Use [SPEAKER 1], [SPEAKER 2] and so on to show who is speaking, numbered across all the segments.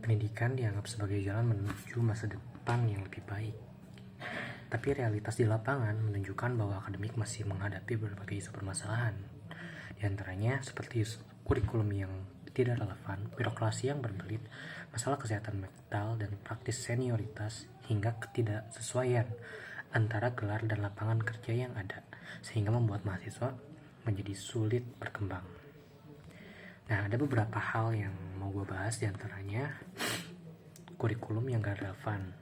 [SPEAKER 1] Pendidikan dianggap sebagai jalan menuju masa depan yang lebih baik. Tapi realitas di lapangan menunjukkan bahwa akademik masih menghadapi berbagai isu permasalahan. Di antaranya seperti kurikulum yang tidak relevan, birokrasi yang berbelit, masalah kesehatan mental dan praktis senioritas, hingga ketidaksesuaian antara gelar dan lapangan kerja yang ada, sehingga membuat mahasiswa menjadi sulit berkembang. Nah, ada beberapa hal yang mau gue bahas, diantaranya kurikulum yang gak relevan.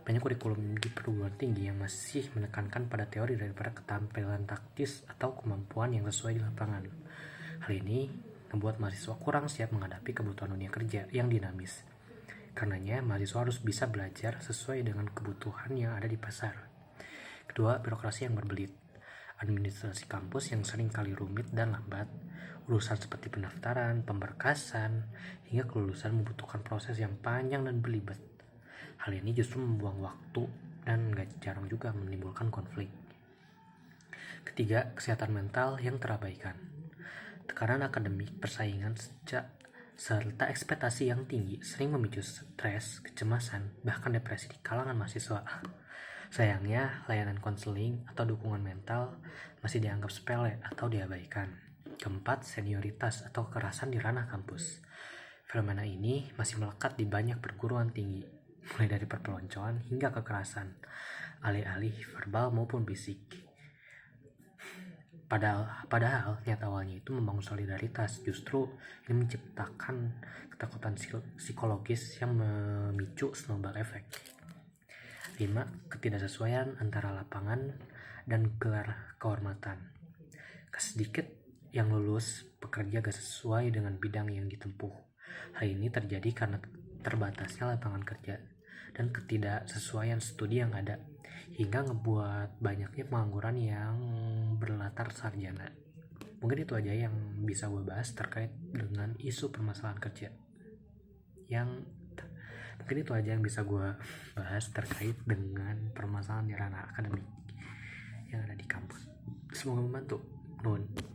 [SPEAKER 1] Banyak kurikulum di perguruan tinggi yang masih menekankan pada teori daripada keterampilan taktis atau kemampuan yang sesuai di lapangan. Hal ini membuat mahasiswa kurang siap menghadapi kebutuhan dunia kerja yang dinamis. Karenanya, mahasiswa harus bisa belajar sesuai dengan kebutuhan yang ada di pasar. Kedua, birokrasi yang berbelit. Administrasi kampus yang sering kali rumit dan lambat, urusan seperti pendaftaran, pemberkasan, hingga kelulusan membutuhkan proses yang panjang dan belibet. Hal ini justru membuang waktu dan gak jarang juga menimbulkan konflik. Ketiga, kesehatan mental yang terabaikan. Tekanan akademik, persaingan serta ekspektasi yang tinggi sering memicu stres, kecemasan, bahkan depresi di kalangan mahasiswa. Sayangnya, layanan konseling atau dukungan mental masih dianggap sepele atau diabaikan. Keempat, senioritas atau kekerasan di ranah kampus. Fenomena ini masih melekat di banyak perguruan tinggi, mulai dari perpeloncoan hingga kekerasan, alih-alih verbal maupun fisik. Padahal niat awalnya itu membangun solidaritas, justru ini menciptakan ketakutan psikologis yang memicu snowball effect. 5. Ketidaksesuaian antara lapangan dan gelar kehormatan. Sedikit yang lulus bekerja gak sesuai dengan bidang yang ditempuh. Hal ini terjadi karena terbatasnya lapangan kerja dan ketidaksesuaian studi yang ada, hingga ngebuat banyaknya pengangguran yang berlatar sarjana. Mungkin itu aja yang bisa gue bahas terkait dengan isu permasalahan kerja. Mungkin itu aja yang bisa gue bahas terkait dengan permasalahan di ranah akademik yang ada di kampus. Semoga membantu. Nuhun.